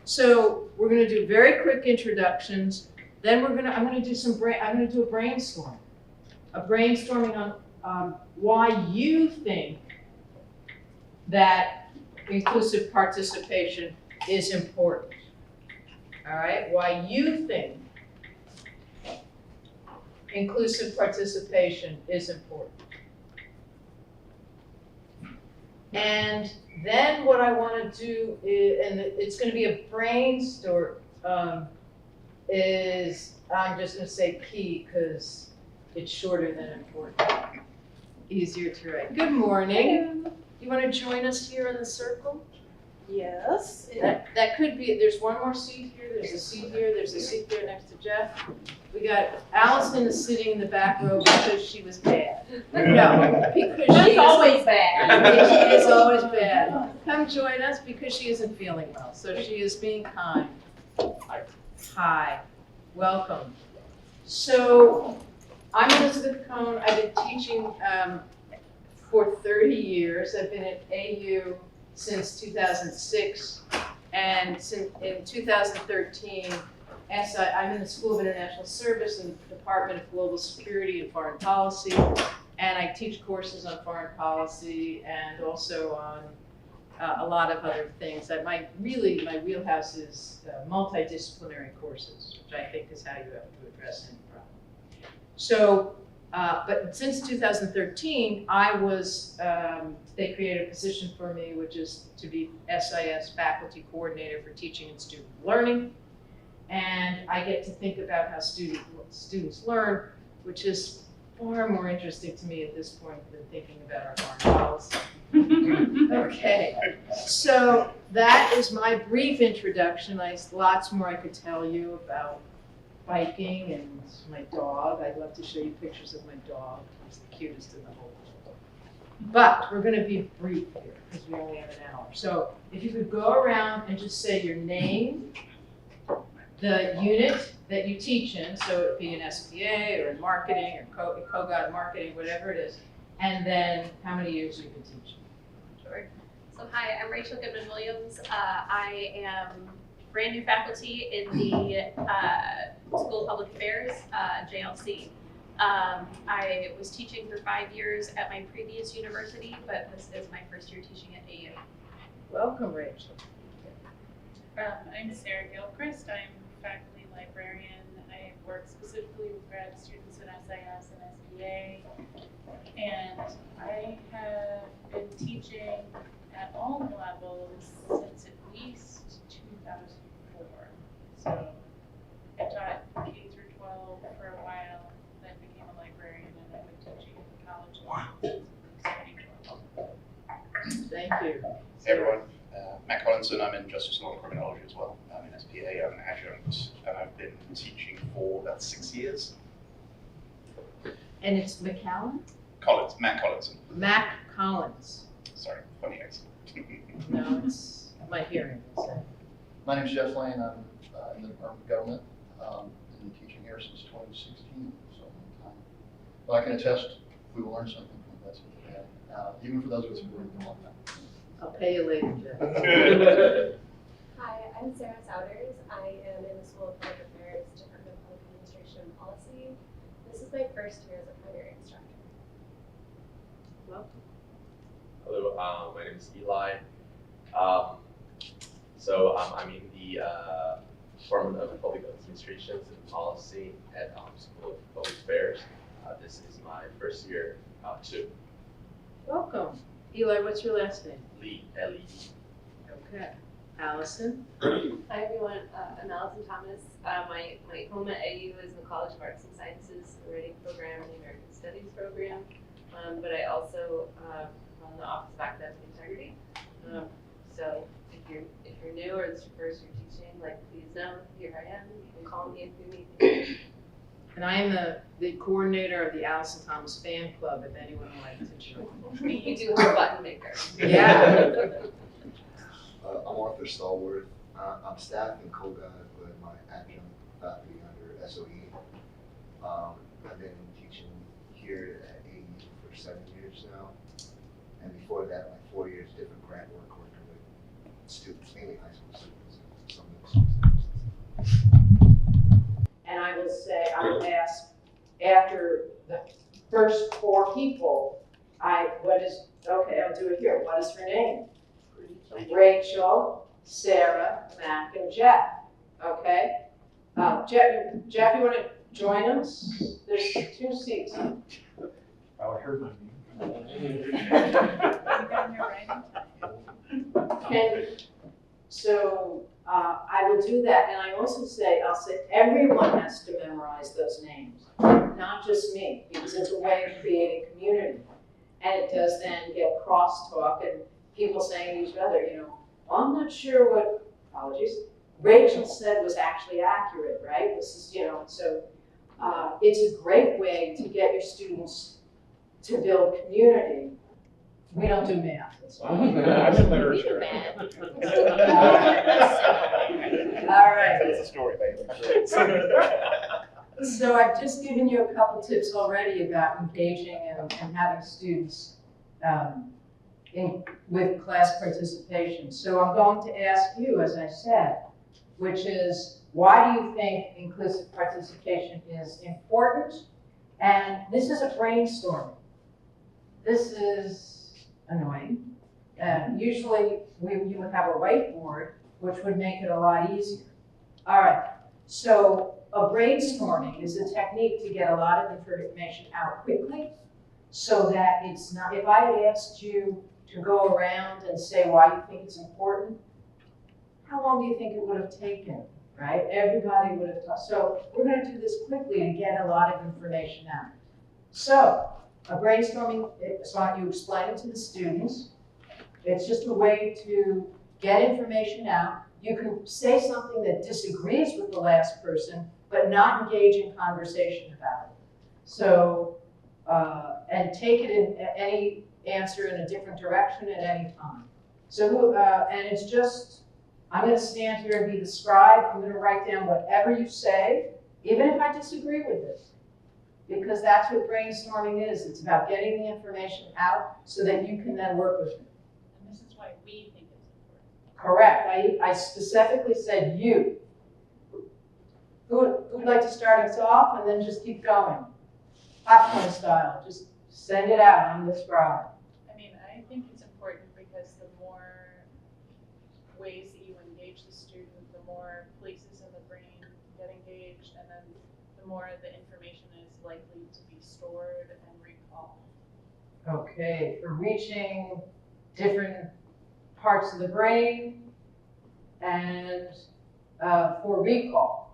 So we're going to do very quick introductions. Then I'm going to do a brainstorm. A brainstorming on why you think that inclusive participation is important. All right, why you think inclusive participation is important. And then what I want to do is, and it's going to be a brainstorm, is I'm just going to say key because it's shorter than important. Easier to write. Good morning. You want to join us here in the circle? Yes. That could be, there's one more seat here, there's a seat here, there's a seat there next to Jeff. We got Allison is sitting in the back row because she was bad. No, because She's always bad. She is always bad. Come join us because she isn't feeling well, so she is being kind. Hi, welcome. So I'm Elizabeth Cohn. I've been teaching for 30 years. I've been at AU since 2006, and in 2013, I'm in the School of International Service in the Department of Global Security and Foreign Policy, and I teach courses on foreign policy and also on a lot of other things. My wheelhouse is multidisciplinary courses, which I think is how you have to address any problem. So, but since 2013, they created a position for me, which is to be SIS Faculty Coordinator for Teaching and Student Learning. And I get to think about how students learn, which is far more interesting to me at this point than thinking about our foreign policy. Okay, so that is my brief introduction. Lots more I could tell you about biking and my dog. I'd love to show you pictures of my dog. He's the cutest in the whole world. But we're going to be brief here because we only have an hour. So if you could go around and just say your name, the unit that you teach in, so it be an SPA or in marketing or COGOT marketing, whatever it is, and then how many years you've been teaching. Sure. So hi, I'm Rachel Goodman-Williams. I am brand new faculty in the School of Public Affairs, JLC. I was teaching for 5 years at my previous university, but this is my first year teaching at AU. Welcome, Rachel. I'm Sarah Gilchrist. I'm faculty librarian. I work specifically with grad students in SIS and SBA, and I have been teaching at all levels since at least 2004. So I taught K through 12 for a while, then became a librarian, and I've been teaching at the college level since 2012. Thank you. Hey everyone, Matt Collinson. I'm in Justice Law and Criminology as well. I'm in SPA, I'm an adjunct, and I've been teaching for about 6 years. And it's McCallum? Matt Collinson. Mac Collins. Sorry, funny accent. No, it's my hearing. My name is Jeff Lane. I'm in the Department of Government. Been teaching here since 2016, so a long time. But I can attest we will learn something from that today, even for those of us who worked a long time. I'll pay you later, Jeff. Hi, I'm Sarah Souders. I am in the School of Public Affairs, Department of Public Administration and Policy. This is my first year as a primary instructor. Welcome. Hello, my name is Eli. I'm in the Department of Public Administration and Policy at School of Public Affairs. This is my first year too. Welcome. Eli, what's your last name? Lee, L-E-E. Okay. Allison? Hi everyone, I'm Allison Thomas. My home at AU is in the College of Arts and Sciences, the Writing Program and the American Studies Program. But I also run the Office of Academic Integrity. So if you're new or this is your first year teaching, please know, here I am. You can call me if you need me. And I am the coordinator of the Allison Thomas Fan Club, if anyone would like to join. You do have a button maker. Yeah. I'm Arthur Stallworth. I'm staff in COGOT, but my adjunct faculty under SOE. I've been teaching here at AU for 7 years now. And before that, 4 years different grant work working with students, mainly high school students, some of And I will say, I will ask after the first 4 people, okay, I'll do it here. What is her name? Rachel, Sarah, Mac, and Jeff. Okay? Jeff, you want to join us? There's 2 seats. I would heard my name. You got here right in time. I will do that, and I'll say everyone has to memorize those names, not just me, because it's a way of creating community. And it does then get crosstalk and people saying to each other, well, I'm not sure what, apologies, Rachel said was actually accurate, right? This is, so it's a great way to get your students to build community. We don't do math. That's all. I'm in literature. All right. It's a story, baby. So I've just given you a couple tips already about engaging and having students with class participation. So I'm going to ask you, as I said, which is, why do you think inclusive participation is important? And this is a brainstorming. This is annoying. Usually you would have a whiteboard, which would make it a lot easier. All right, so a brainstorming is a technique to get a lot of information out quickly so that it's not, if I had asked you to go around and say why you think it's important, how long do you think it would have taken, right? Everybody would have talked. So we're going to do this quickly to get a lot of information out. So a brainstorming, so you explain it to the students. It's just a way to get information out. You can say something that disagrees with the last person, but not engage in conversation about it. So, and take it in any answer in a different direction at any time. So, and it's just, I'm going to stand here and be the scribe. I'm going to write down whatever you say, even if I disagree with it. Because that's what brainstorming is. It's about getting the information out so that you can then work with it. And this is why we think it's important. Correct. I specifically said you. Who would like to start us off and then just keep going? Popcorn style. Just send it out. I'm the scribe. I mean, I think it's important because the more ways that you engage the student, the more places in the brain get engaged, and then the more the information is likely to be stored and recalled. Okay, for reaching different parts of the brain and for recall.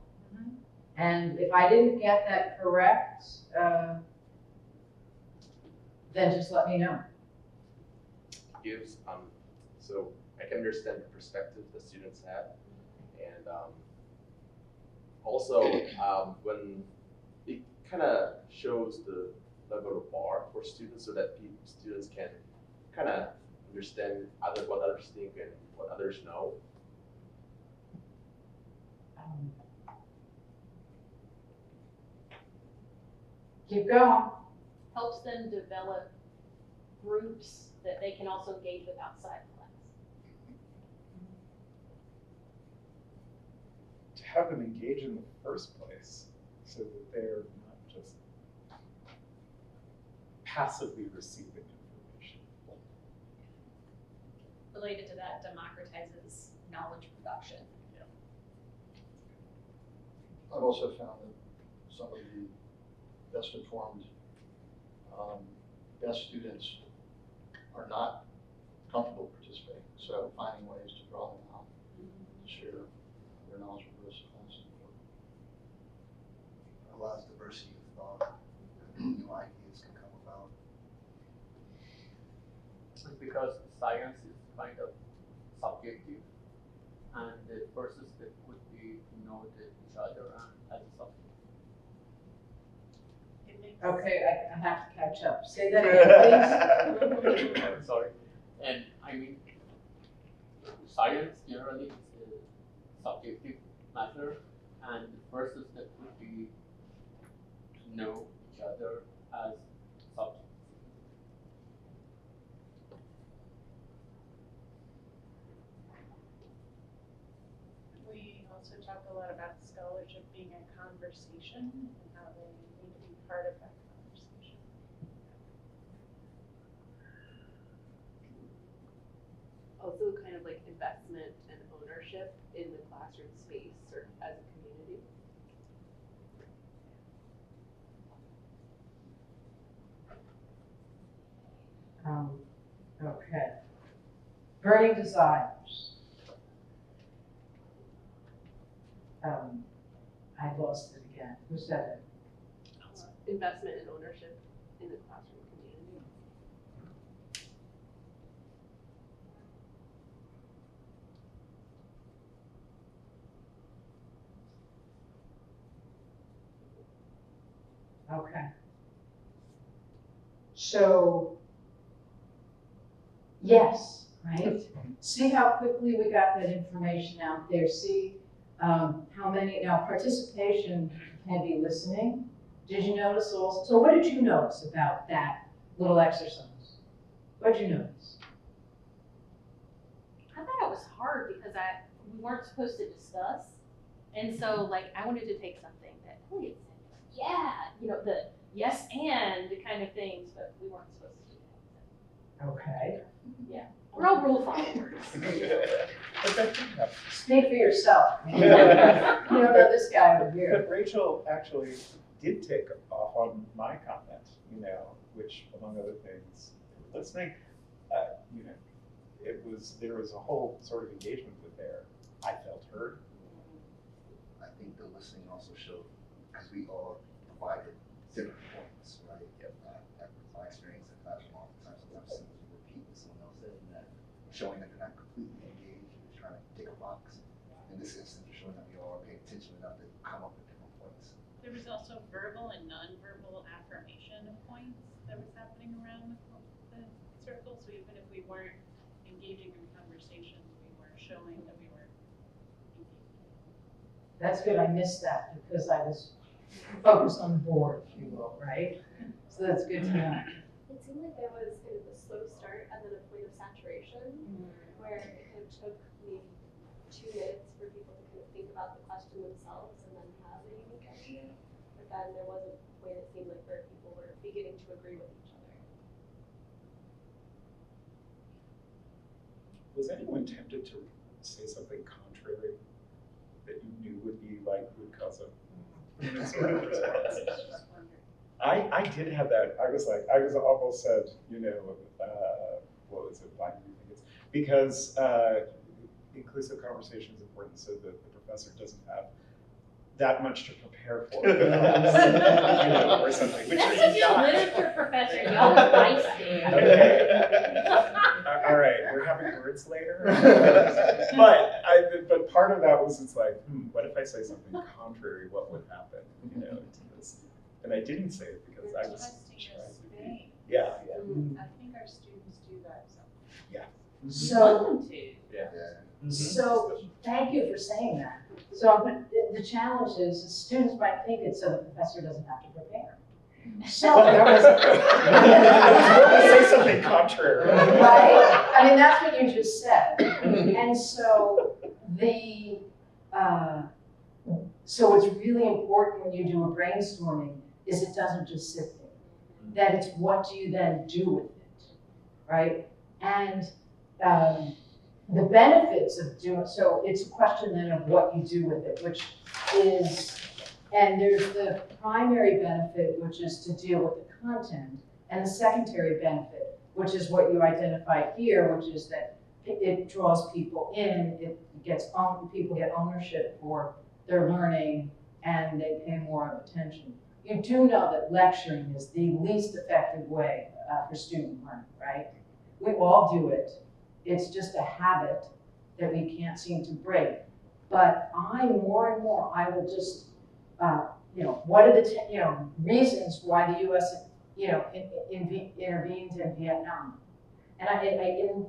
And if I didn't get that correct, then just let me know. Gives so I can understand the perspective the students have, and also when it kind of shows the level of bar for students, so that students can kind of understand what others think and what others know. Keep going. Helps them develop groups that they can also engage with outside class. To have them engage in the first place so that they're not just passively receiving information. Related to that, democratizes knowledge production. I've also found that some of the best informed, best students are not comfortable participating. So finding ways to draw them out, to share their knowledge with the rest of the class. Allows diversity of thought, new ideas can come about. Because science is kind of subjective, and the first step would be to know each other and as a subject. Okay, I have to catch up. Say that again, please. Sorry. And I mean, science generally is a subjective matter, and the first step would be to know each other as subjects. We also talk a lot about scholarship being a conversation and how they need to be part of that conversation. Also kind of like investment and ownership in the classroom space or as a community. Okay. Burning desires. I lost it again. Who said it? Investment and ownership in the classroom community. Okay. So, yes, right? See how quickly we got that information out there. See how many, now participation can be listening. Did you notice also? So what did you notice about that little exercise? What did you notice? I thought it was hard because we weren't supposed to discuss. And so like I wanted to take something that Elliot said, yeah, you know, the yes and kind of things, but we weren't supposed to do that. Okay. Yeah. We're all rule followers. But that didn't happen. Speak for yourself. You don't know this guy over here. But Rachel actually did take off on my comment, which among other things, listening, there was a whole sort of engagement with there. I felt heard. I think the listening also showed, because we all provided different points, right? My experience in classroom oftentimes sometimes students will repeat what someone else said, and that showing that they're not completely engaged, they're trying to tick a box. In this instance, they're showing that we all are paying attention enough to come up with different points. There was also verbal and nonverbal affirmation of points that was happening around the circle. So even if we weren't engaging in conversations, we were showing that we were engaged. That's good. I missed that because I was focused on the board, if you will, right? So that's good to know. It seemed like there was kind of a slow start and then a point of saturation where it kind of took maybe 2 minutes for people to kind of think about the question themselves and then have a unique idea. But then there was a point it seemed like where people were beginning to agree with each other. Was anyone tempted to say something contrary that you knew would cause a response? I did have that. I was almost said, what was it? Why do you think it's? Because inclusive conversation is important so that the professor doesn't have that much to prepare for, or something. Which That's is just your not. literature professor, y'all are nice there. Okay. All right, we're having words later. But part of that was it's like, what if I say something contrary? What would happen? To this, and I didn't say it because I was trying to be. Yeah. I think our students do that. So, Yeah. so thank you for saying that. So the challenge is students might think it's so the professor doesn't have to prepare. So That was say something contrary. right? I mean, that's what you just said. And so so it's really important when you do a brainstorming is it doesn't just sit there. That it's what do you then do with it, right? And the benefits of doing, so it's a question then of what you do with it, which is, and there's the primary benefit, which is to deal with the content, and the secondary benefit, which is what you identified here, which is that it draws people in, people get ownership for their learning, and they pay more attention. You do know that lecturing is the least effective way for student learning, right? We all do it. It's just a habit that we can't seem to break. But more and more, I will just, what are the reasons why the U.S. intervened in Vietnam? And in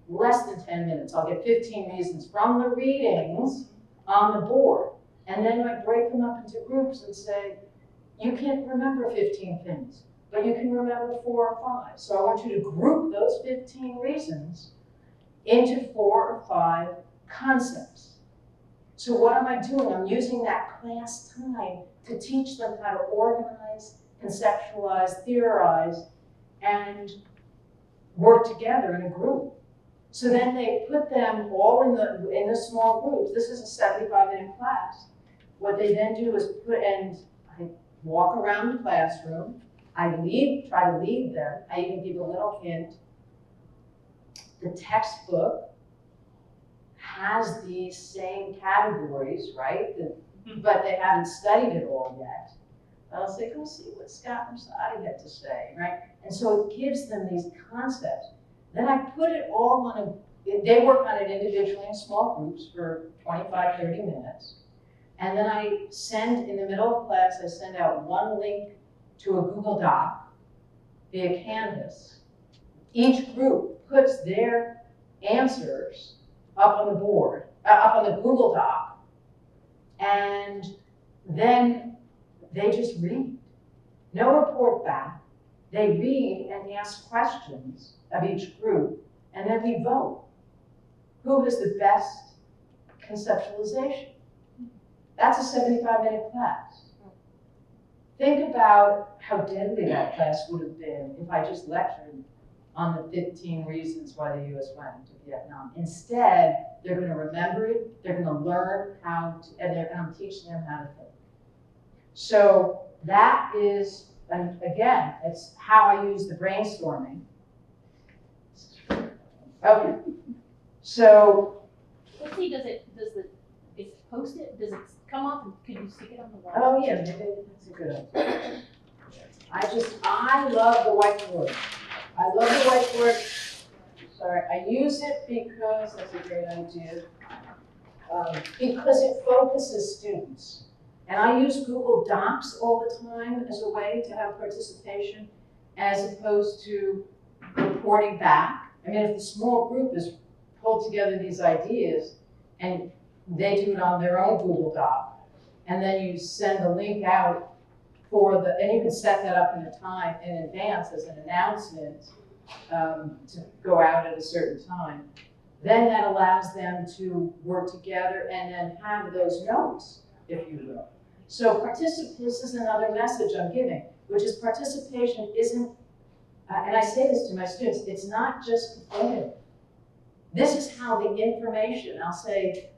less than 10 minutes, I'll get 15 reasons from the readings on the board. And then I break them up into groups and say, you can't remember 15 things, but you can remember 4 or 5. So I want you to group those 15 reasons into 4 or 5 concepts. So what am I doing? I'm using that class time to teach them how to organize, conceptualize, theorize, and work together in a group. So then they put them all in the small groups. This is a 75-minute class. What they then do is I walk around the classroom. I try to lead them. I even give a little hint. The textbook has these same categories, right? But they haven't studied it all yet. I'll say, go see what Scott and Sadi had to say, right? And so it gives them these concepts. Then I put it all they work on it individually in small groups for 25, 30 minutes. And then I send, in the middle of class, I send out one link to a Google Doc via Canvas. Each group puts their answers up on the board, up on the Google Doc, and then they just read. No report back. They read and ask questions of each group, and then we vote. Who has the best conceptualization? That's a 75-minute class. Think about how deadly that class would have been if I just lectured on the 15 reasons why the U.S. went to Vietnam. Instead, they're going to remember it, they're going to learn how to, and I'm teaching them how to think. So that is, and again, it's how I use the brainstorming. Okay. So. Let's see, is it post-it, does it come off and could you stick it on the wall? Oh yeah, maybe that's a good idea. I love the whiteboard. I love the whiteboard. Sorry, I use it because, that's a great idea, because it focuses students. And I use Google Docs all the time as a way to have participation as opposed to reporting back. I mean, if the small group has pulled together these ideas and they do it on their own Google Doc, and then you send the link out and you can set that up in advance as an announcement to go out at a certain time. Then that allows them to work together and then have those notes, if you will. So this is another message I'm giving, which is participation isn't, and I say this to my students, it's not just performative. This is how the information, I'll say,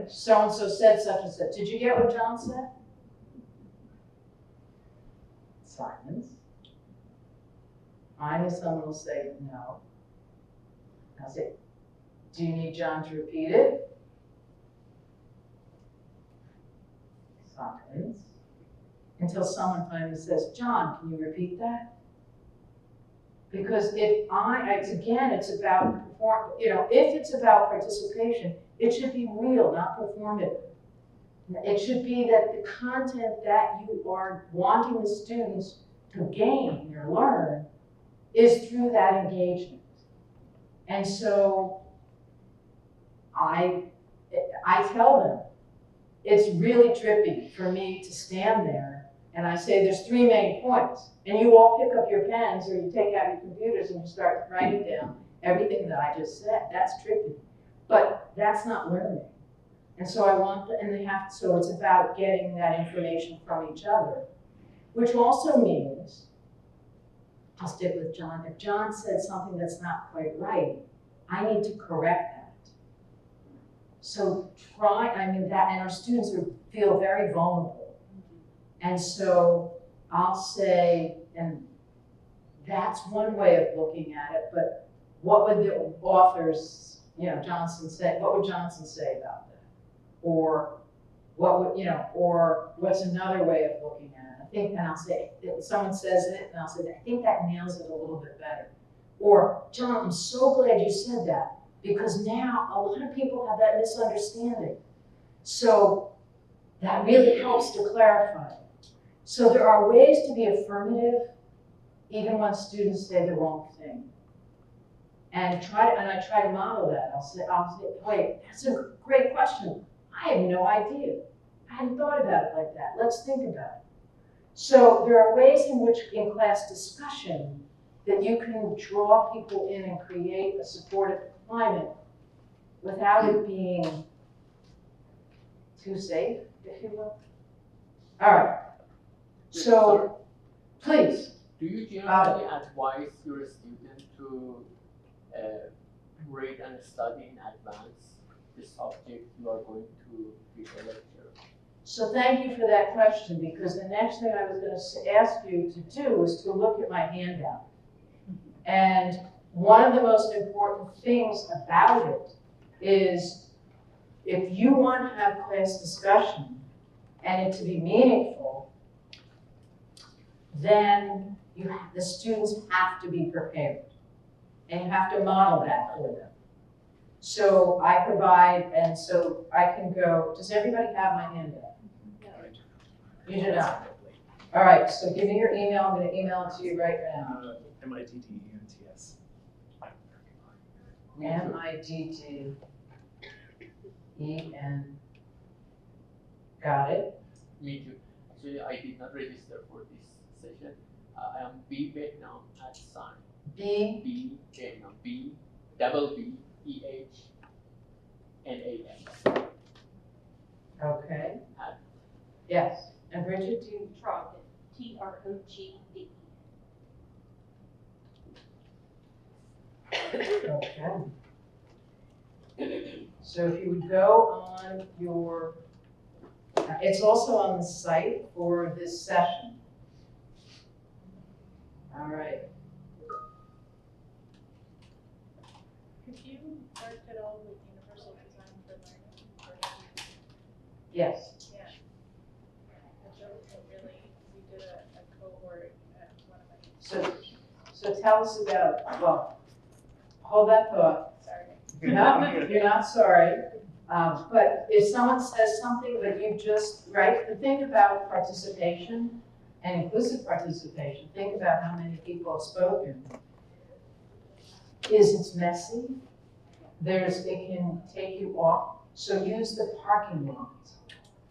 so-and-so said such and such. Did you get what John said? Silence. Finally, someone will say no. I'll say, do you need John to repeat it? Silence. Until someone finally says, John, can you repeat that? Because it's about if it's about participation, it should be real, not performative. It should be that the content that you are wanting the students to gain or learn is through that engagement. And so I tell them, it's really trippy for me to stand there and I say there's 3 main points, and you all pick up your pens or you take out your computers and you start writing down everything that I just said. That's trippy, but that's not learning. And so so it's about getting that information from each other, which also means, I'll stick with John, if John said something that's not quite right, I need to correct that. So and our students feel very vulnerable. And so I'll say, and that's one way of looking at it, but what would the authors, Johnson say, what would Johnson say about that? Or or what's another way of looking at it? And I'll say, if someone says it, and I'll say, I think that nails it a little bit better. Or, John, I'm so glad you said that, because now a lot of people have that misunderstanding. So that really helps to clarify. So there are ways to be affirmative, even when students say the wrong thing. And I try to model that. I'll say, wait, that's a great question. I have no idea. I hadn't thought about it like that. Let's think about it. So there are ways in which, in class discussion, that you can draw people in and create a supportive climate without it being too safe, if you will. All right, so, please. Do you generally advise your student to read and study in advance the subject you are going to give a lecture? So thank you for that question, because the next thing I was going to ask you to do is to look at my handout. And one of the most important things about it is if you want to have class discussion and it to be meaningful, then the students have to be prepared. And you have to model that for them. So I provide, and so I can go, does everybody have my handout? You do not? All right, so give me your email. I'm going to email it to you right now. MITTENTS. MITTEN. Got it? Me too. Actually, I did not register for this session. I am B Vietnam at sign. B Vietnam. BEHNAM. Okay. Yes. And Bridget, do you? Trogdon, TROGD. Okay. So if you would go on your, it's also on the site for this session. All right. Have you worked at all with universal design for learning? Yes. Yeah. I showed it really, we did a cohort at one of my. So tell us about, well, hold that thought. Sorry. No, you're not sorry. But if someone says something that you just, right, the thing about participation and inclusive participation, think about how many people have spoken, is it's messy. It can take you off. So use the parking lot.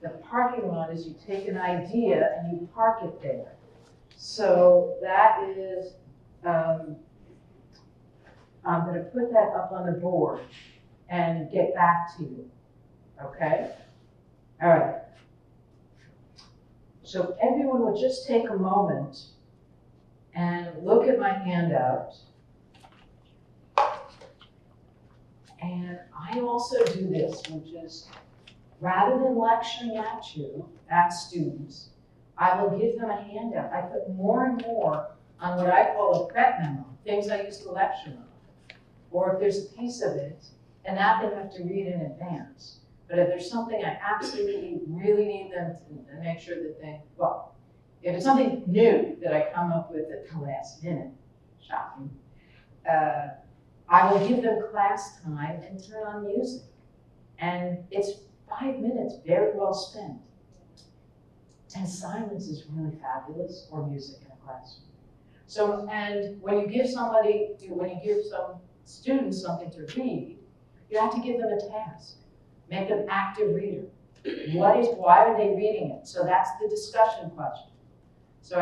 The parking lot is you take an idea and you park it there. So that is, I'm going to put that up on the board and get back to you, okay? All right. So everyone would just take a moment and look at my handout. And I also do this, which is rather than lecturing at students, I will give them a handout. I put more and more on what I call a prep memo, things I used to lecture on. Or if there's a piece of it, and that they have to read in advance. But if there's something I absolutely really need them to make sure that they, well, if it's something new that I come up with at the last minute, shocking, I will give them class time and turn on music. And it's 5 minutes, very well spent. And silence is really fabulous, or music in a classroom. So, and when you give some students something to read, you have to give them a task. Make them active reader. Why are they reading it? So that's the discussion question. So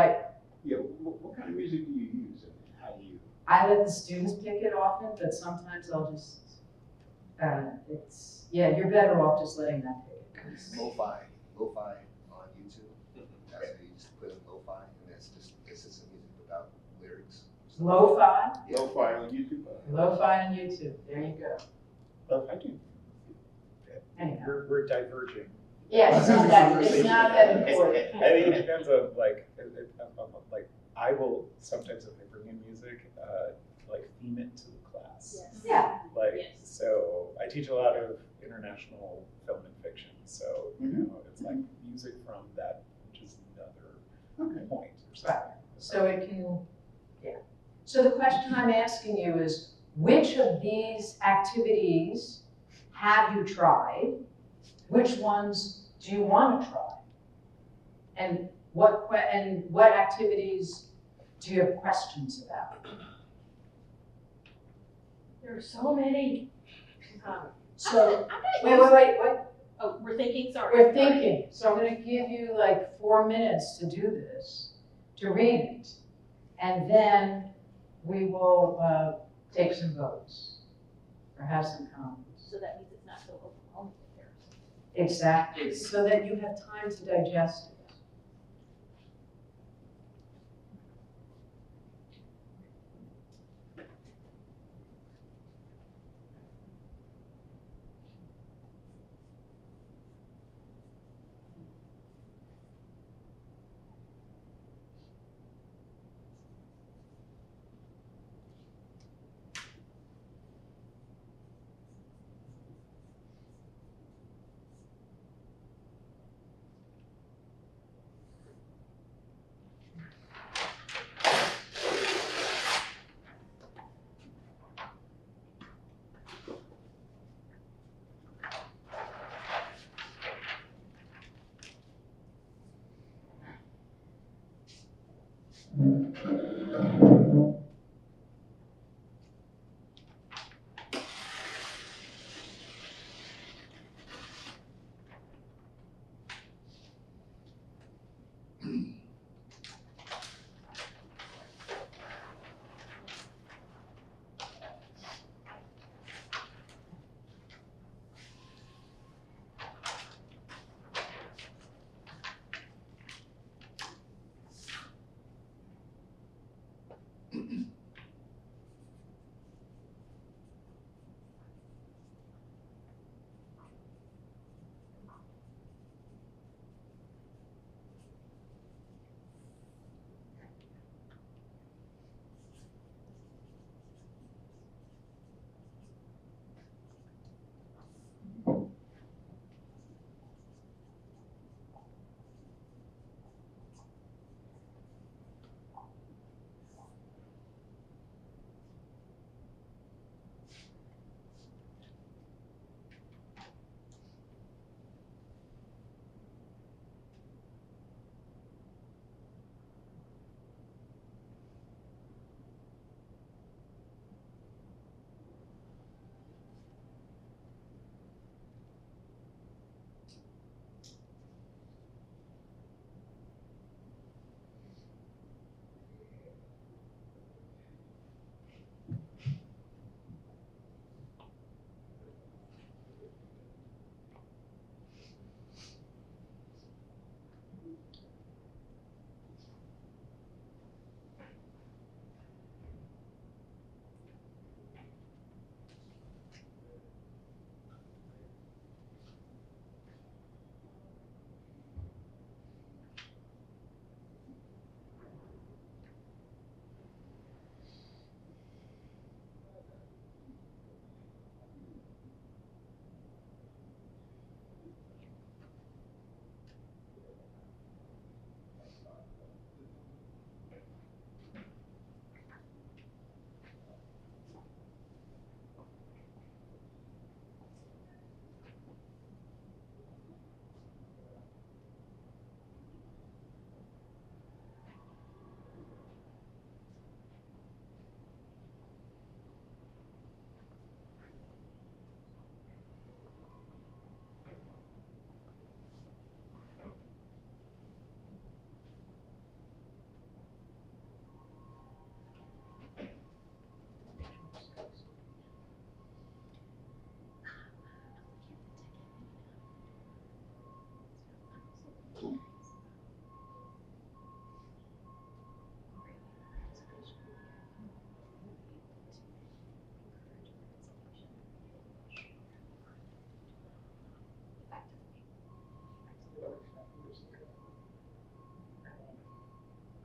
Yeah, what kind of music do you use and how do you? I let the students pick it often, but sometimes I'll just, you're better off just letting that pick it. Lo-fi on YouTube. That's where you just put in lo-fi, and it's just some music without lyrics. Lo-fi? Yeah. Lo-fi on YouTube? Lo-fi on YouTube, there you go. Lo-fi too. Anyhow. We're diverging. Yeah, it's not that important. I think it depends on like I will sometimes if I bring in music, like theme it to the class. Yes. Yeah. Like Yes. so, I teach a lot of international film and fiction, so you know it's like music from that, which is another point or something. Right. So it can, yeah. So the question I'm asking you is, which of these activities have you tried? Which ones do you want to try? And what activities do you have questions about? There are so many. So, wait. Oh, we're thinking, sorry. We're thinking. So I'm going to give you like 4 minutes to do this, to read it. And then we will take some votes or have some comments. So that means it's not so overwhelming. Exactly, so that you have time to digest it.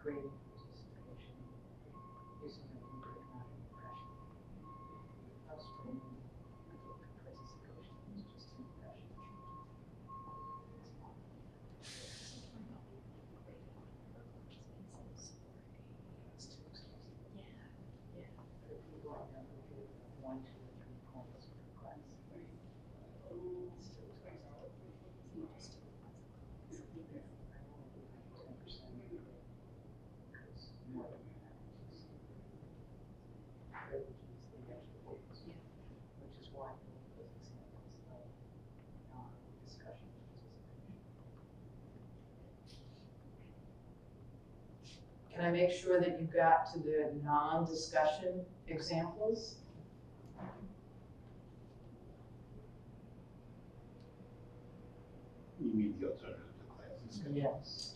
Greater participation, using a rubric, not an impression. House training, participation is just an impression. Yeah. But if you go on down and give 1, 2, or 3 points per class. Still takes out. You just do 10%. Because more than that is privileges the extra points. Which is why those examples of non-discussion participation. Can I make sure that you got to the non-discussion examples? need the alternative to classes. Yes.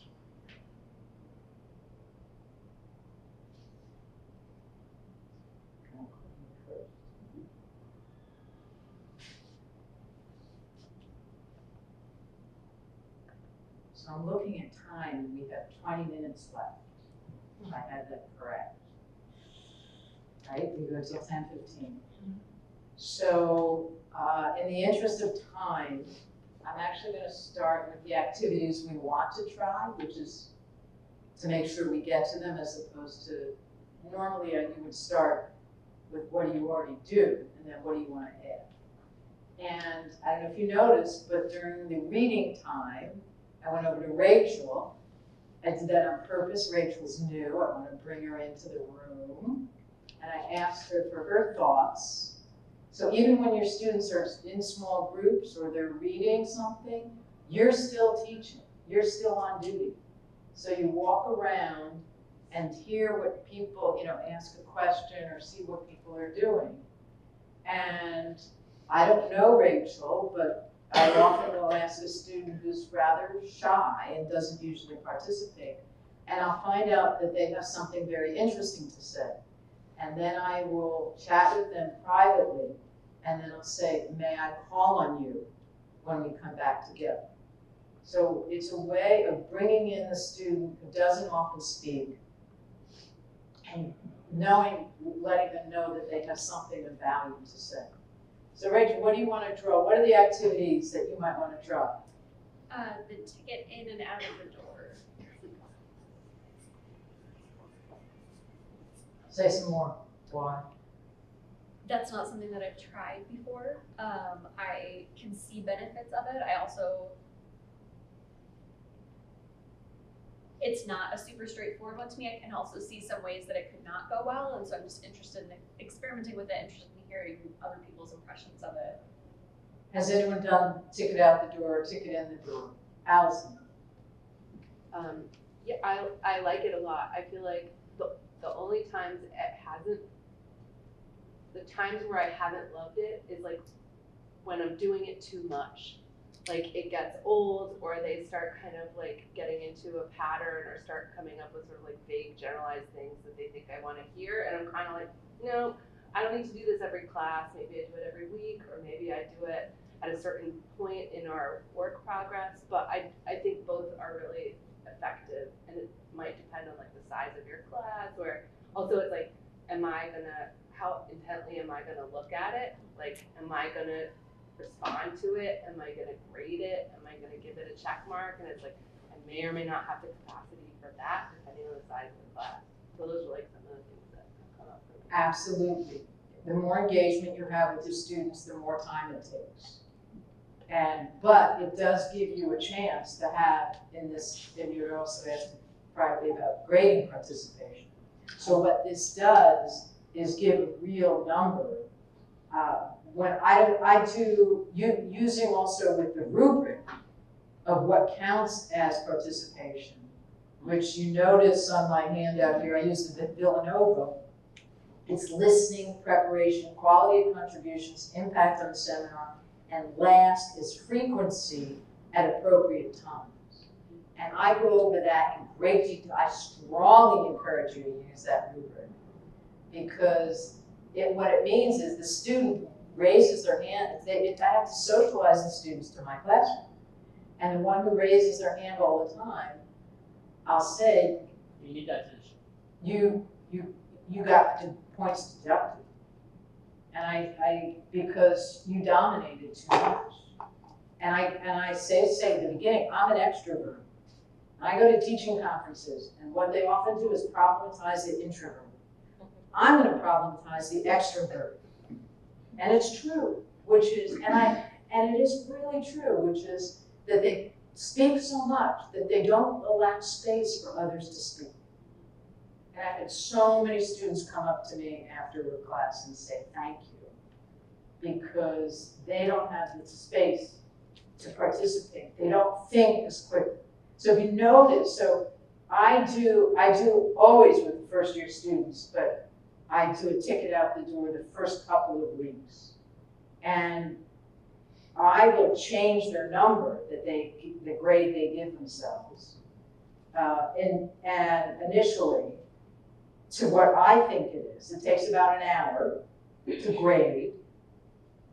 So I'm looking at time, and we have 20 minutes left. If I had that correct. Right, we go till 10:15. So, in the interest of time, I'm actually going to start with the activities we want to try, which is to make sure we get to them, as opposed to normally you would start with what do you already do, and then what do you want to add. And I don't know if you noticed, but during the reading time, I went over to Rachel. I did that on purpose. Rachel's new. I want to bring her into the room. And I asked her for her thoughts. So even when your students are in small groups or they're reading something, you're still teaching. You're still on duty. So you walk around and hear what people, ask a question or see what people are doing. And I don't know Rachel, but I often will ask a student who's rather shy and doesn't usually participate, and I'll find out that they have something very interesting to say. And then I will chat with them privately, and then I'll say, may I call on you when we come back together? So it's a way of bringing in the student who doesn't often speak and letting them know that they have something of value to say. So Rachel, what do you want to draw? What are the activities that you might want to draw? The ticket in and out of the door. Say some more. Why? That's not something that I've tried before. I can see benefits of it. It's not a super straightforward one to me. I can also see some ways that it could not go well, and so I'm just interested in experimenting with it, interested in hearing other people's impressions of it. Has anyone done ticket out the door or ticket in the door? Allison? Yeah, I like it a lot. I feel like the only times the times where I haven't loved it is like when I'm doing it too much. Like it gets old, or they start kind of like getting into a pattern or start coming up with sort of like vague generalized things that they think I want to hear. And I'm kind of like, no, I don't need to do this every class. Maybe I do it every week, or maybe I do it at a certain point in our work progress. But I think both are really effective, and it might depend on like the size of your class, or also it's like, how intently am I gonna look at it? Like, am I gonna respond to it? Am I gonna grade it? Am I gonna give it a check mark? And it's like, I may or may not have the capacity for that, depending on the size of the class. So those are like some of the things that come up for me. Absolutely. The more engagement you have with your students, the more time it takes. But it does give you a chance to have and you're also asked privately about grading participation. So what this does is give a real number. When I do using also with the rubric of what counts as participation, which you notice on my handout here, I use the Villanova. It's listening, preparation, quality of contributions, impact on the seminar, and last is frequency at appropriate times. And I go over that in great detail. I strongly encourage you to use that rubric, because what it means is the student raises their hand. I have to socialize the students to my classroom. And the one who raises their hand all the time, I'll say, You need attention. you got the points deducted. And because you dominated too much. And I say at the beginning, I'm an extrovert. And I go to teaching conferences, and what they often do is problematize the introvert. I'm going to problematize the extrovert. And it's true, and it is really true, which is that they speak so much that they don't allow space for others to speak. And I've had so many students come up to me after a class and say thank you, because they don't have the space to participate. They don't think as quickly. So if you notice, I do always with the first year students, but I do a ticket out the door the first couple of weeks. And I will change their number that the grade they give themselves, and initially to what I think it is. It takes about an hour to grade,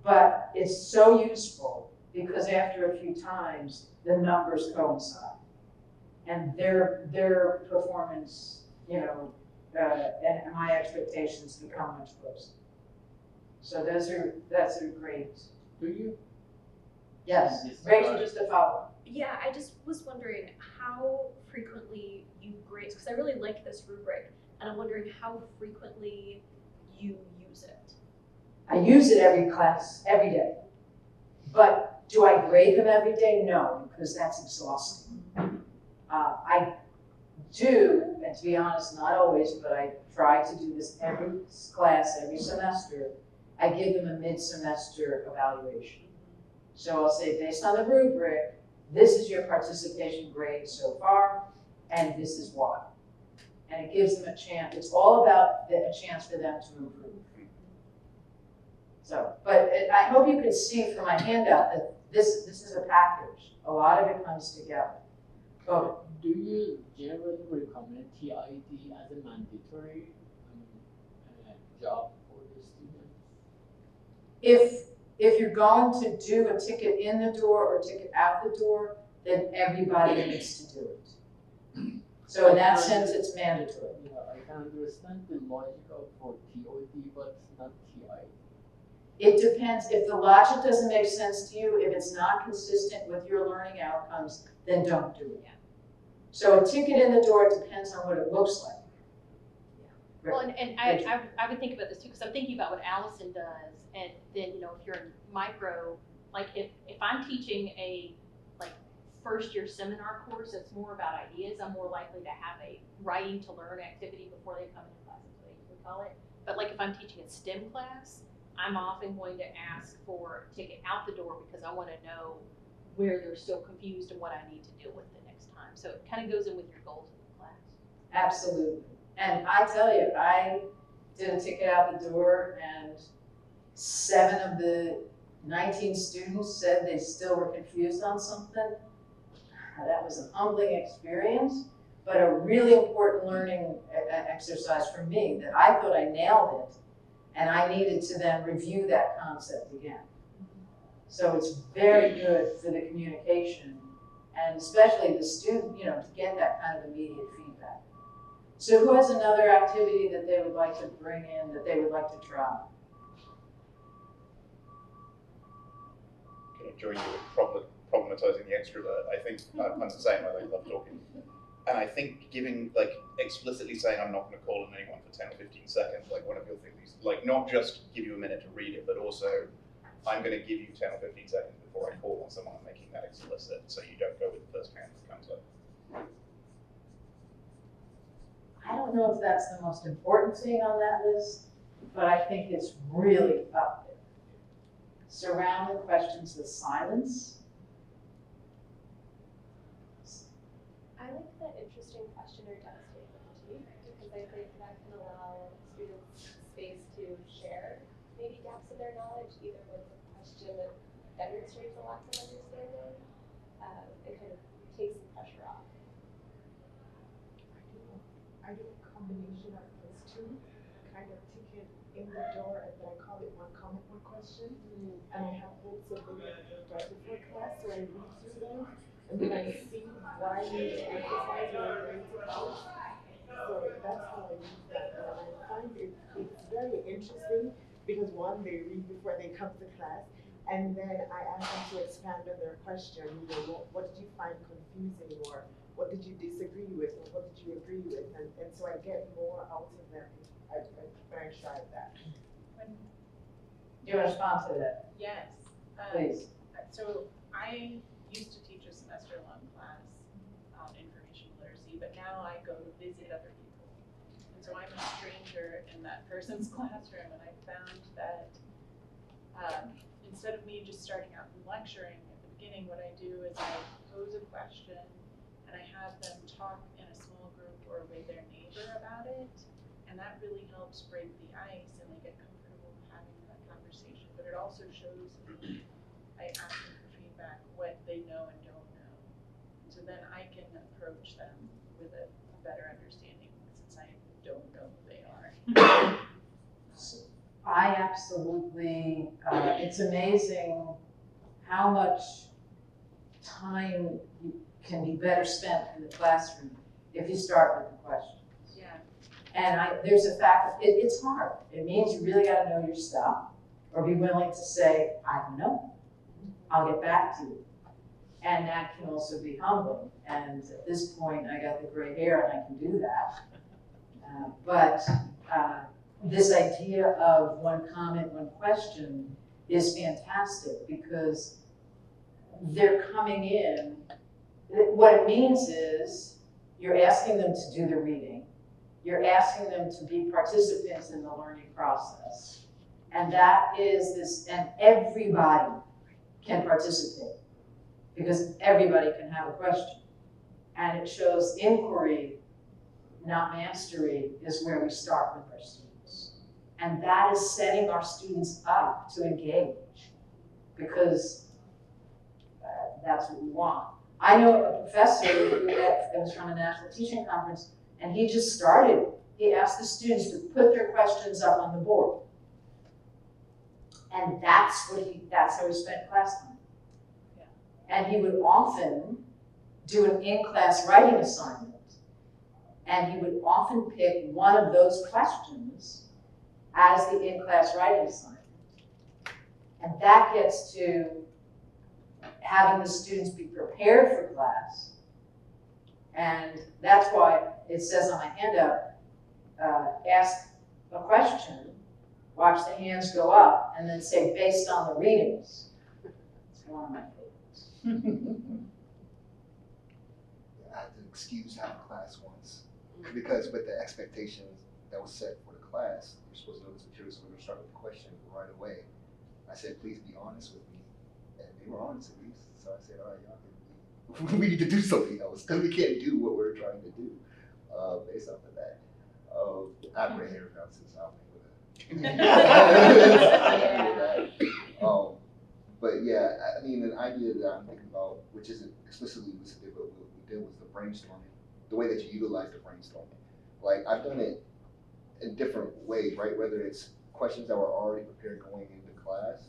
but it's so useful because after a few times, the numbers coincide. And their performance, and my expectations become much closer. So that's a great. Do you? Yes, Yes. Rachel, just a follow-up. Yeah, I just was wondering how frequently you grade, because I really like this rubric, and I'm wondering how frequently you use it. I use it every class, every day. But do I grade them every day? No, because that's exhausting. I do, and to be honest, not always, but I try to do this every class, every semester. I give them a mid-semester evaluation. So I'll say, based on the rubric, this is your participation grade so far, and this is why. And it gives them a chance. It's all about a chance for them to improve. So, but I hope you can see from my handout that this is a package. A lot of it comes together. But do you generally recommend TID as a mandatory job for the students? if you're going to do a ticket in the door or a ticket out the door, then everybody needs to do it. So in that sense, it's mandatory. Yeah, I can understand the logic for TOD, but not TID. It depends. If the logic doesn't make sense to you, if it's not consistent with your learning outcomes, then don't do it. Yeah. So a ticket in the door depends on what it looks like. Yeah. Well, and I would think about this too, because I'm thinking about what Allison does, and then, if you're in micro, like if I'm teaching a first year seminar course that's more about ideas, I'm more likely to have a writing to learn activity before they come into class, that's what I usually call it. But like if I'm teaching a STEM class, I'm often going to ask for a ticket out the door because I want to know where they're still confused and what I need to deal with the next time. So it kind of goes in with your goals of the class. Absolutely. And I tell you, I did a ticket out the door and 7 of the 19 students said they still were confused on something. That was an humbling experience, but a really important learning exercise for me that I thought I nailed it, and I needed to then review that concept again. So it's very good for the communication, and especially the student, to get that kind of immediate feedback. So who has another activity that they would like to bring in, that they would like to try? Can I join you with problematizing the extrovert? I think I'm the same. I love talking. And I think giving, explicitly saying I'm not going to call on anyone for 10 or 15 seconds, one of your things, not just give you a minute to read it, but also I'm going to give you 10 or 15 seconds before I call on someone and making that explicit so you don't go with the first hand that comes up. I don't know if that's the most important thing on that list, but I think it's really up there. Surround the questions with silence. I like that interesting question or devastating critique because I think that can allow students space to share maybe gaps in their knowledge, either with a question that demonstrates a lack of understanding and kind of takes the pressure off. I do a combination of those two, kind of ticket in the door, and then I call it one comment, one question. And I have books of them right before class, so I read through them, and then I see what I need to emphasize when I'm going to college. So that's how I use that, and I find it's very interesting because one, they read before they come to class, and then I ask them to expand on their question. What did you find confusing, or what did you disagree with, or what did you agree with? And so I get more out of them. I tried that. Do you want to respond to that? Yes. Please. So I used to teach a semester-long class on information literacy, but now I go to visit other people. And so I'm a stranger in that person's classroom, and I found that instead of me just starting out and lecturing at the beginning, what I do is I pose a question and I have them talk in a small group or with their neighbor about it. And that really helps break the ice and they get comfortable having that conversation. But it also shows I ask them for feedback, what they know and don't know. So then I can approach them with a better understanding since I don't know who they are. I absolutely, it's amazing how much time can be better spent in the classroom if you start with the questions. Yeah. And there's a fact, it's hard. It means you really gotta know your stuff, or be willing to say, I don't know, I'll get back to you. And that can also be humbling. And at this point, I got the gray hair and I can do that. But this idea of one comment, one question is fantastic because they're coming in. What it means is you're asking them to do the reading. You're asking them to be participants in the learning process. And that is this, and everybody can participate because everybody can have a question. And it shows inquiry, not mastery, is where we start with our students. And that is setting our students up to engage because that's what we want. I know a professor that was from a national teaching conference, and he just started. He asked the students to put their questions up on the board. And that's how he spent class time. Yeah. And he would often do an in-class writing assignment. And he would often pick one of those questions as the in-class writing assignment. And that gets to having the students be prepared for class. And that's why it says on my handout, ask a question, watch the hands go up, and then say, based on the readings. It's one of my favorites. I had to excuse half the class once because with the expectations that was set for the class, you're supposed to know this material, so we're gonna start with the question right away. I said, please be honest with me. And they were honest at least. So I said, all right, y'all, we need to do something else because we can't do what we're trying to do based off of that. I have gray hair now since I'm but yeah, I mean, an idea that I'm thinking about, which isn't explicitly listed, but what we did was the brainstorming, the way that you utilize the brainstorming. Like, I've done it in different ways, right? Whether it's questions that were already prepared going into class,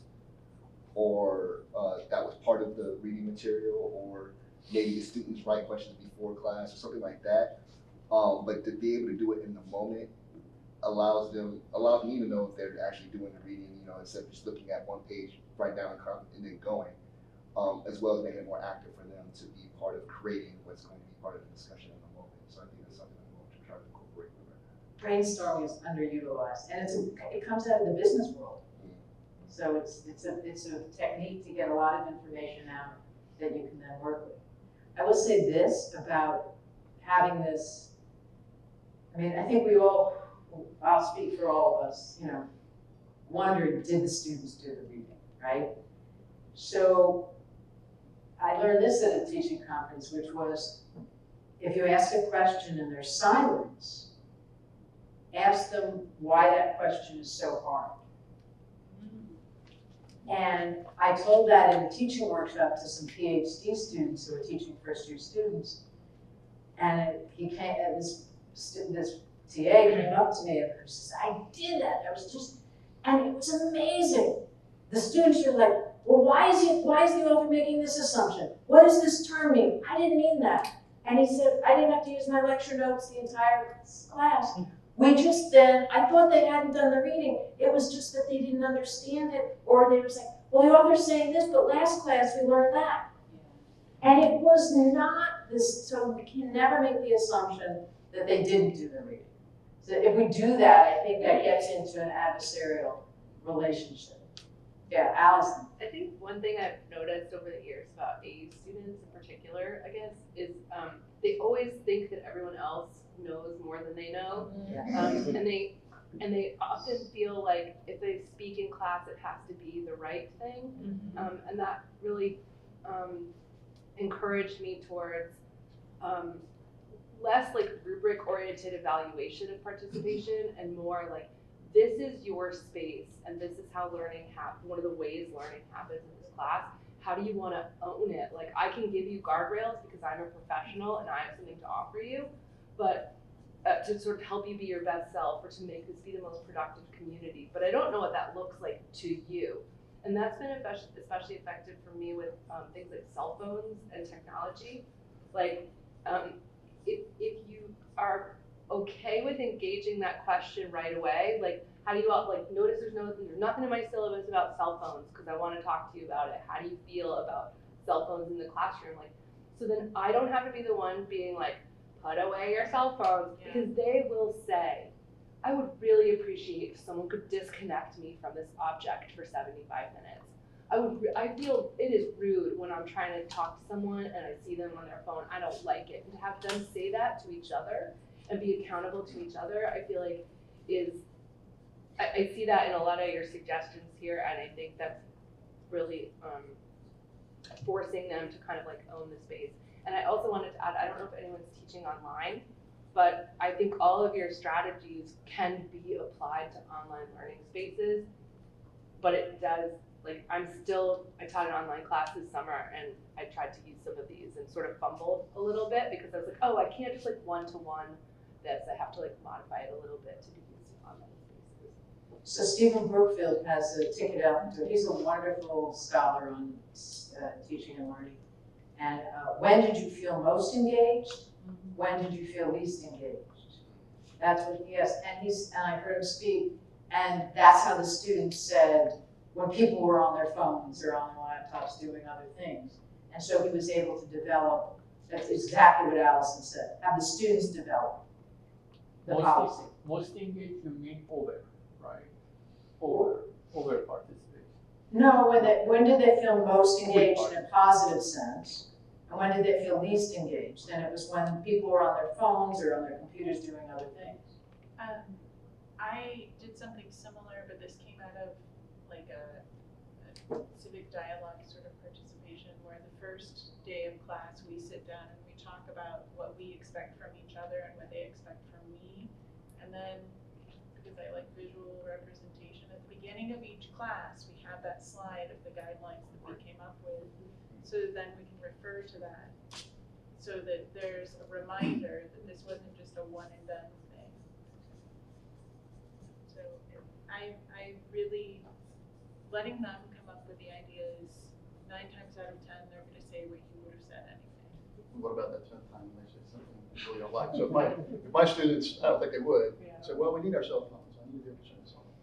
or that was part of the reading material, or maybe the students write questions before class or something like that. But to be able to do it in the moment allows me to know if they're actually doing the reading, you know, instead of just looking at one page, write down and then going, as well as making it more active for them to be part of creating what's going to be part of the discussion in the moment. So I think that's something I'm going to try to incorporate with that. Brainstorming is underutilized, and it comes out of the business world. So it's a technique to get a lot of information out that you can then work with. I will say this about having this. I mean, I think I'll speak for all of us, you know, wondered, did the students do the reading, right? So I learned this at a teaching conference, which was, if you ask a question and there's silence, ask them why that question is so hard. And I told that in a teaching workshop to some PhD students who were teaching first-year students. And this TA came up to me and says, I did that. And it was amazing. The students were like, well, why is the author making this assumption? What does this term mean? I didn't mean that. And he said, I didn't have to use my lecture notes the entire class. I thought they hadn't done the reading. It was just that they didn't understand it, or they were saying, well, the author's saying this, but last class we learned that. And it was not this, so we can never make the assumption that they didn't do the reading. So if we do that, I think that gets into an adversarial relationship. Yeah, Allison. I think one thing I've noticed over the years about AU students in particular, I guess, is they always think that everyone else knows more than they know. And they often feel like if they speak in class, it has to be the right thing. And that really encouraged me towards less like rubric-oriented evaluation of participation and more like, this is your space and this is how learning happens. One of the ways learning happens in this class how do you want to own it? Like, I can give you guardrails because I'm a professional and I have something to offer you, but to sort of help you be your best self or to make this be the most productive community. But I don't know what that looks like to you. And that's been especially effective for me with things like cell phones and technology. Like, if you are okay with engaging that question right away, like, how do you like notice there's nothing in my syllabus about cell phones because I want to talk to you about it. How do you feel about cell phones in the classroom? Like, so then I don't have to be the one being like, put away your cell phones, because they will say, I would really appreciate if someone could disconnect me from this object for 75 minutes. I feel it is rude when I'm trying to talk to someone and I see them on their phone. I don't like it. And to have them say that to each other and be accountable to each other, I feel like I see that in a lot of your suggestions here, and I think that's really forcing them to kind of like own the space. And I also wanted to add, I don't know if anyone's teaching online, but I think all of your strategies can be applied to online learning spaces, but it does, like, I taught an online class this summer and I tried to use some of these and sort of fumbled a little bit because I was like, oh, I can't just like one-to-one this, I have to like modify it a little bit to be used in online spaces. So Stephen Brookfield has a ticket out into it. He's a wonderful scholar on teaching and learning. And when did you feel most engaged? When did you feel least engaged? That's what he asked. And I heard him speak, and that's how the students said when people were on their phones or on their laptops doing other things. And so he was able to develop, that's exactly what Allison said, have the students develop the policy. Most engaged, you mean over, right? Over participation. No, when did they feel most engaged in a positive sense? And when did they feel least engaged? And it was when people were on their phones or on their computers doing other things. I did something similar, but this came out of like a civic dialogue sort of participation where the first day of class we sit down and we talk about what we expect from each other and what they expect from me. And then, because I like visual representation, at the beginning of each class we have that slide of the guidelines that we came up with, so that then we can refer to that, so that there's a reminder that this wasn't just a one and done thing. So I really, letting them come up with the ideas, 9 times out of 10 they're going to say what you would have said anyway. What about that 10th time when they say something you really don't like? So if my students, I don't think they would, say, well, we need our cell phones. I need to get your cell phone.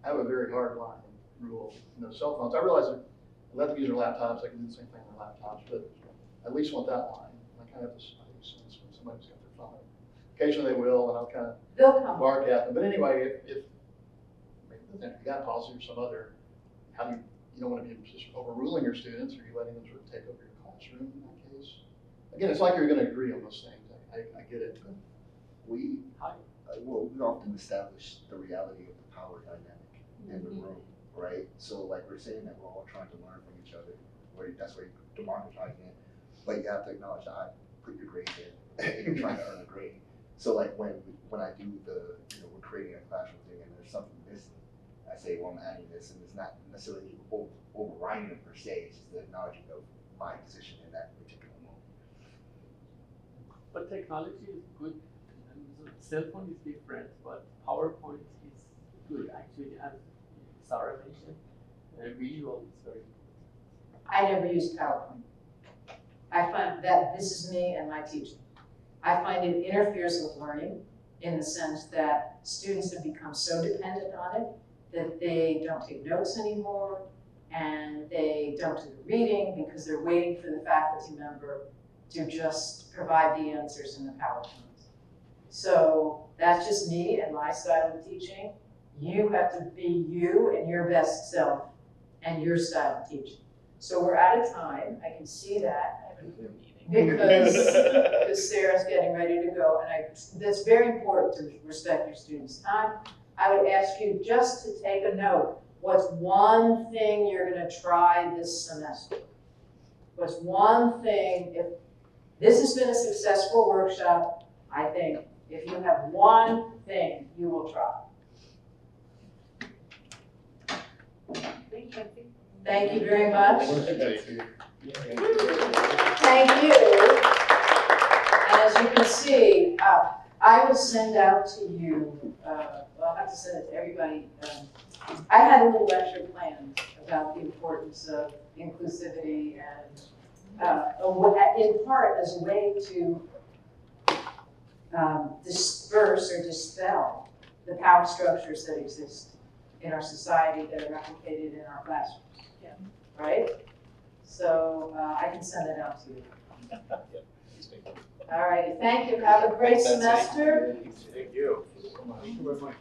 I have a very hard line rule. Cell phones. I realize that I let them use their laptops. I can do the same thing on their laptops, but I at least want that line. I kind of have this sense when somebody's got their phone. Occasionally they will, and I'll kind of bark at them. But anyway, if you got a policy or some other, how do you don't want to be just overruling your students, or are you letting them sort of take over your classroom in that case? Again, it's like you're going to agree on those things. I get it. But we often establish the reality of the power dynamic in the room, right? So like we're saying that we're all trying to learn from each other. That's why you're democratizing it. But you have to acknowledge that I put your grade in and you're trying to earn a grade. So like when I do we're creating a classroom thing and there's something missing, I say, well, I'm adding this, and it's not necessarily overriding it per se, it's just the acknowledgement of my position in that particular moment. But technology is good. Cell phone is different, but PowerPoint is good. Actually, as Sarah mentioned, visual is very good. I never use PowerPoint. I find that this is me and my teaching. I find it interferes with learning in the sense that students have become so dependent on it that they don't take notes anymore and they don't do the reading because they're waiting for the faculty member to just provide the answers in the PowerPoint. So that's just me and my style of teaching. You have to be you and your best self and your style of teaching. So we're out of time. I can see that because Sarah's getting ready to go, and that's very important to respect your students' time. I would ask you just to take a note. What's one thing you're going to try this semester? What's one thing, if this has been a successful workshop, I think if you have one thing you will try. Thank you. Thank you very much. Thank you. Thank you. And as you can see, I will send out to you, well, I'll have to send it to everybody. I had a little lecture planned about the importance of inclusivity and in part as a way to disperse or dispel the power structures that exist in our society that are replicated in our classrooms. Yeah. Right? So I can send it out to you. All righty, thank you. Have a great semester. Thank you. Thank you very much.